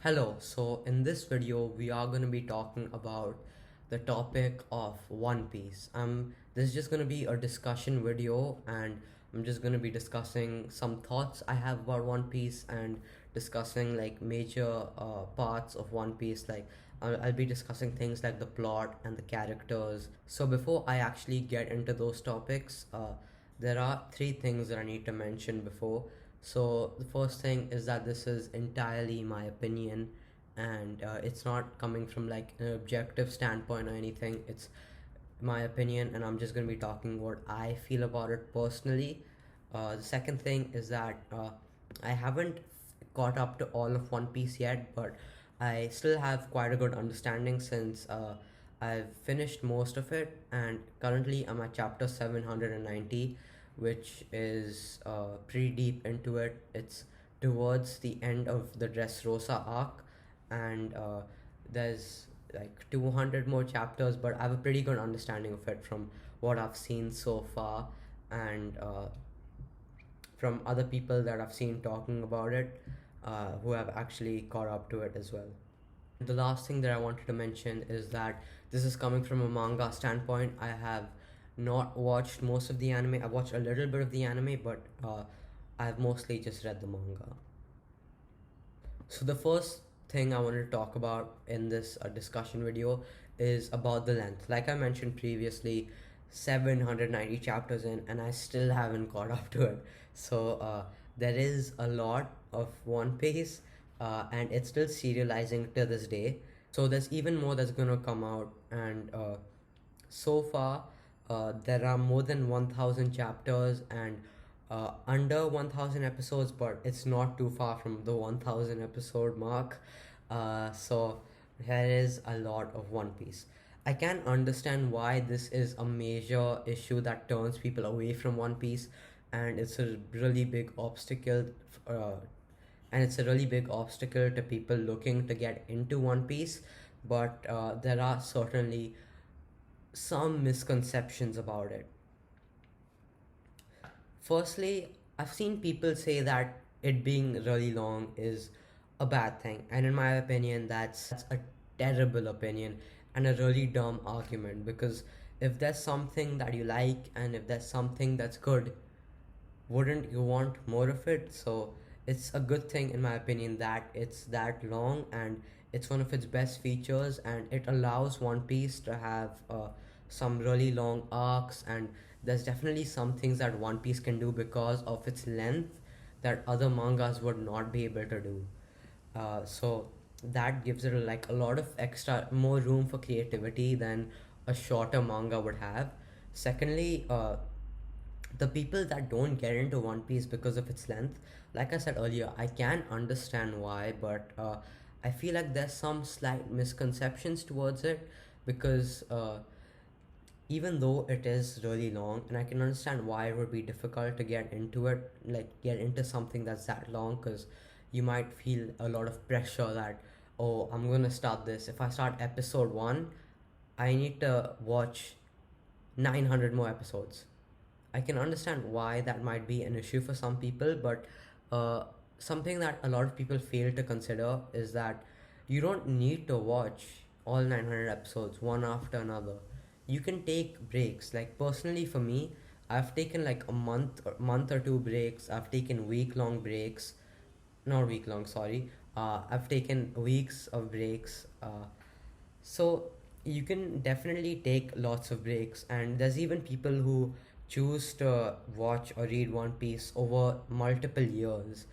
Hello, so in this video we are going to be talking about the topic of One Piece. This is just going to be a discussion video, and I'm just going to be discussing some thoughts I have about One Piece and discussing like major parts of One Piece. Like I'll be discussing things like the plot and the characters. So before I actually get into those topics, there are three things that I need to mention before. So the first thing is that this is entirely my opinion, and it's not coming from like an objective standpoint or anything. It's my opinion, and I'm just gonna be talking what I feel about it personally. The second thing is that I haven't caught up to all of One Piece yet, but I still have quite a good understanding since I've finished most of it, and currently I'm at chapter 790, which is pretty deep into it. It's towards the end of the Dressrosa arc, and there's like 200 more chapters, but I have a pretty good understanding of it from what I've seen so far, and from other people that I've seen talking about it, who have actually caught up to it as well. The last thing that I wanted to mention is that this is coming from a manga standpoint. I have not watched most of the anime. I've watched a little bit of the anime, but I've mostly just read the manga. So the first thing I wanted to talk about in this discussion video is about the length. Like I mentioned previously, 790 chapters in, and I still haven't caught up to it. So there is a lot of One Piece, and it's still serializing to this day. So there's even more that's gonna come out, and so far there are more than 1000 chapters and under 1000 episodes, but it's not too far from the 1000 episode mark. So here is a lot of One Piece. I can understand why this is a major issue that turns people away from One Piece, and it's a really big obstacle. Uh, and it's a really big obstacle to people looking to get into One Piece. But there are certainly some misconceptions about it. Firstly, I've seen people say that it being really long is a bad thing, and in my opinion, that's a terrible opinion and a really dumb argument, because if there's something that you like and if there's something that's good, wouldn't you want more of it? So it's a good thing in my opinion that it's that long, and it's one of its best features, and it allows One Piece to have some really long arcs, and there's definitely some things that One Piece can do because of its length that other mangas would not be able to do. So that gives it like a lot of extra more room for creativity than a shorter manga would have. Secondly, the people that don't get into One Piece because of its length, like I said earlier, I can understand why, but I feel like there's some slight misconceptions towards it, because even though it is really long, and I can understand why it would be difficult to get into it, like get into something that's that long, because you might feel a lot of pressure that, oh, I'm gonna start this. If I start episode one, I need to watch 900 more episodes. I can understand why that might be an issue for some people, but uh, something that a lot of people fail to consider is that you don't need to watch all 900 episodes one after another. You can take breaks. Like personally for me, I've taken like a month or two breaks. I've taken week long breaks, not week long, sorry. I've taken weeks of breaks. So you can definitely take lots of breaks, and there's even people who choose to watch or read One Piece over multiple years.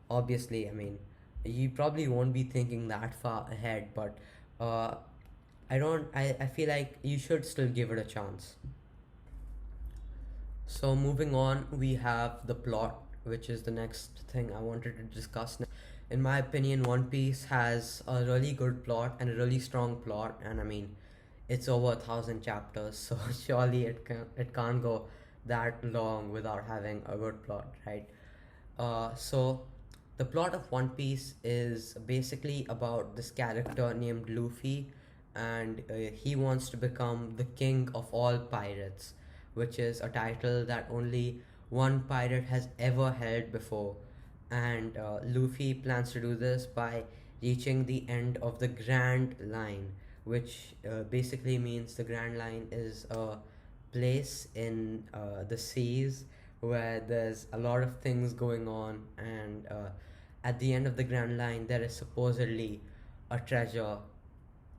Obviously, I mean, you probably won't be thinking that far ahead, but uh, I feel like you should still give it a chance. So moving on, we have the plot, which is the next thing I wanted to discuss. In my opinion, One Piece has a really good plot and a really strong plot, and I mean, it's over 1000 chapters, so surely it can't go that long without having a good plot, right? So the plot of One Piece is basically about this character named Luffy, and he wants to become the king of all pirates, which is a title that only one pirate has ever held before. And Luffy plans to do this by reaching the end of the Grand Line, which basically means the Grand Line is a place in the seas where there's a lot of things going on, and at the end of the Grand Line, there is supposedly a treasure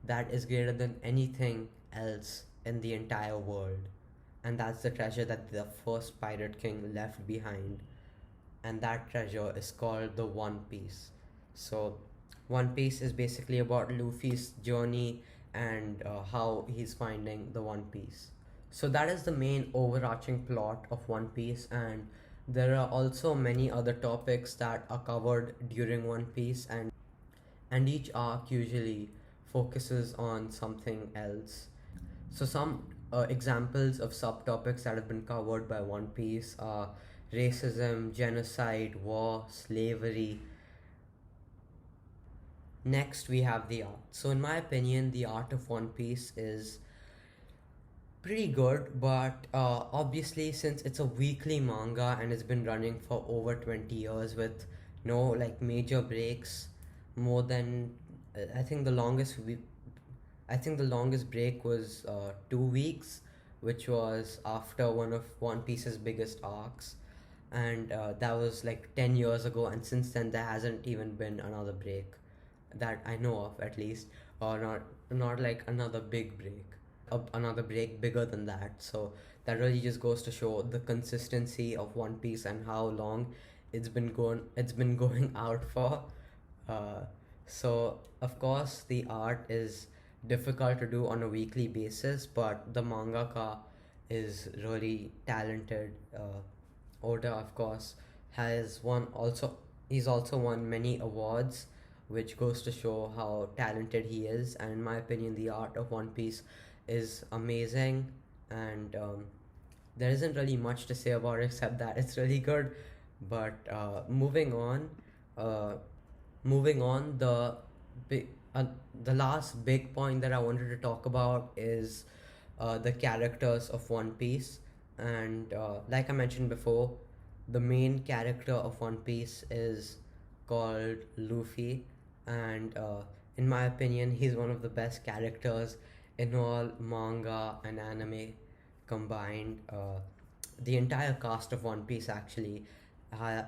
that is greater than anything else in the entire world. And that's the treasure that the first Pirate King left behind. And that treasure is called the One Piece. So, One Piece is basically about Luffy's journey and how he's finding the One Piece. So, that is the main overarching plot of One Piece, and there are also many other topics that are covered during One Piece, and each arc usually focuses on something else. So, some examples of subtopics that have been covered by One Piece are racism, genocide, war, slavery. Next, we have the art. So, in my opinion, the art of One Piece is pretty good, but obviously, since it's a weekly manga and it's been running for over 20 years with no like major breaks, more than I think the longest break was 2 weeks, which was after one of One Piece's biggest arcs, and that was like 10 years ago. And since then, there hasn't even been another break that I know of, at least, or not like another big break, another break bigger than that. So that really just goes to show the consistency of One Piece and how long it's been going out for. Uh, so of course the art is difficult to do on a weekly basis, but the mangaka is really talented. Oda, of course, has won also. He's also won many awards, which goes to show how talented he is. And in my opinion, the art of One Piece is amazing, and there isn't really much to say about it except that it's really good. But uh, moving on, big, the last big point that I wanted to talk about is the characters of One Piece. And like I mentioned before, the main character of One Piece is called Luffy, and in my opinion, he's one of the best characters in all manga and anime combined. The entire cast of One Piece actually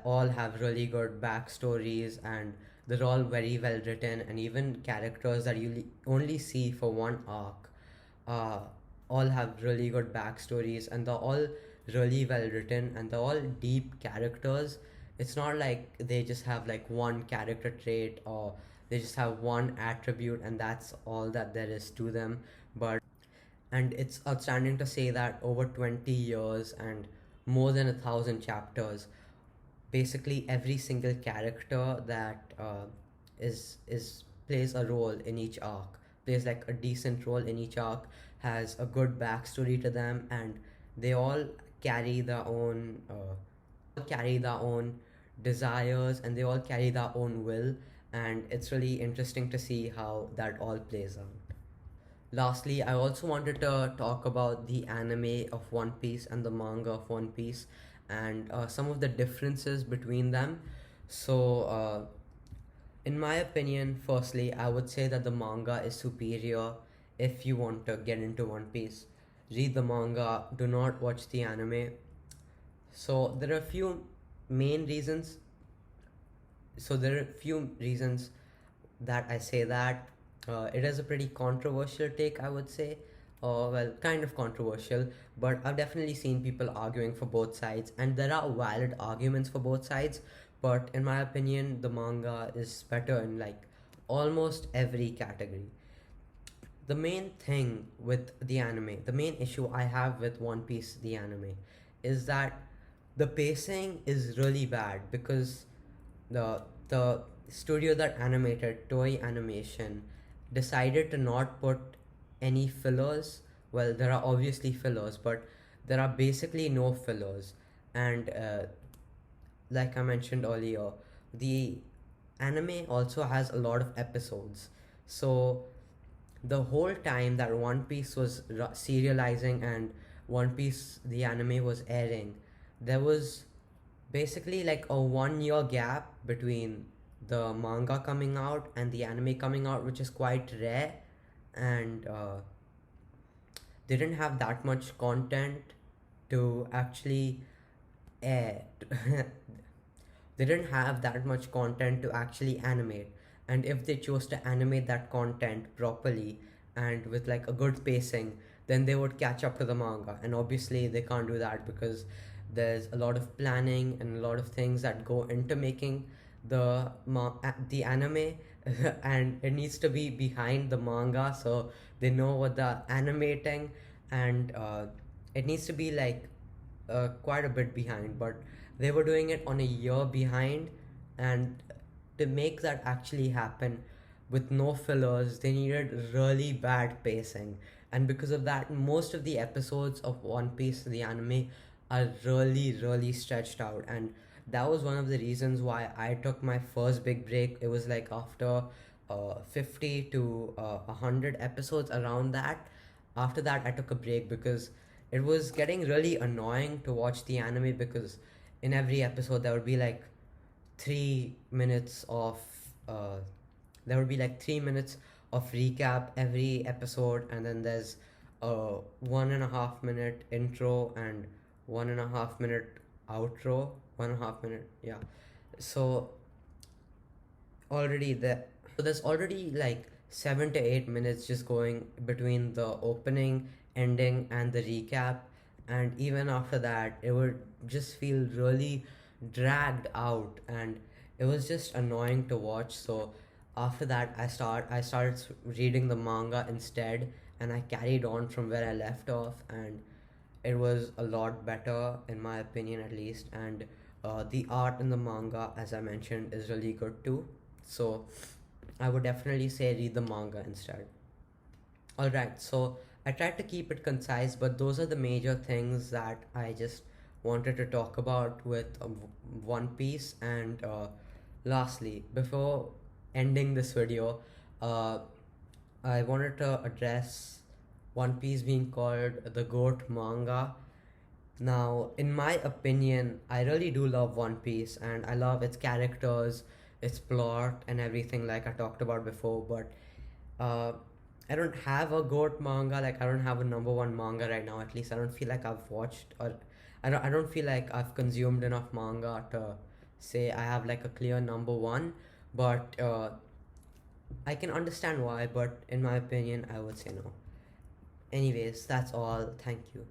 all have really good backstories, and they're all very well written, and even characters that you only see for one arc uh, all have really good backstories, and they're all really well written, and they're all deep characters. It's not like they just have like one character trait, or they just have one attribute and that's all that there is to them. But and it's outstanding to say that over 20 years and more than 1,000 chapters, basically every single character that is plays a role in each arc, plays like a decent role in each arc, has a good backstory to them, and they all carry their own desires, and they all carry their own will, and it's really interesting to see how that all plays out. Lastly, I also wanted to talk about the anime of One Piece and the manga of One Piece, and some of the differences between them. So, in my opinion, firstly, I would say that the manga is superior if you want to get into One Piece. Read the manga, do not watch the anime. So, there are a few main reasons. So, there are a few reasons that I say that. It is a pretty controversial take, I would say. Well, kind of controversial, but I've definitely seen people arguing for both sides, and there are valid arguments for both sides. But in my opinion, the manga is better in like almost every category. The main thing with the anime, the main issue I have with One Piece, the anime, is that the pacing is really bad because the studio that animated Toei Animation decided to not put any fillers. Well, there are obviously fillers, but there are basically no fillers. And like I mentioned earlier, the anime also has a lot of episodes. So the whole time that One Piece was serializing and One Piece the anime was airing, there was basically like a 1 year gap between the manga coming out and the anime coming out, which is quite rare, and they didn't have that much content to actually air. They didn't have that much content to actually animate, and if they chose to animate that content properly and with like a good pacing, then they would catch up to the manga. And obviously they can't do that because there's a lot of planning and a lot of things that go into making the anime and it needs to be behind the manga, so they know what they're animating, and it needs to be like quite a bit behind, but they were doing it on a year behind. And to make that actually happen with no fillers, they needed really bad pacing. And because of that, most of the episodes of One Piece, the anime, are really, really stretched out. And that was one of the reasons why I took my first big break. It was like after 50 to 100 episodes, around that. After that, I took a break because it was getting really annoying to watch the anime, because in every episode there would be like 3 minutes of uh, there would be like 3 minutes of recap every episode, and then there's a 1.5 minute intro and 1.5 minute outro. 1.5 minute, yeah. So already there so there's already like 7 to 8 minutes just going between the opening, ending, and the recap. And even after that, it would just feel really dragged out, and it was just annoying to watch. So after that, I started reading the manga instead, and I carried on from where I left off, and it was a lot better in my opinion, at least. And the art in the manga, as I mentioned, is really good too. So I would definitely say read the manga instead. All right, so I tried to keep it concise, but those are the major things that I just wanted to talk about with One Piece. And lastly, before ending this video, uh, I wanted to address One Piece being called the GOAT manga. Now, in my opinion, I really do love One Piece, and I love its characters, its plot, and everything like I talked about before. But uh, I don't have a goat manga. Like I don't have a number one manga right now. At least I don't feel like I've watched, or I don't feel like I've consumed enough manga to say I have like a clear number one. But I can understand why. But in my opinion, I would say no. Anyways, that's all. Thank you.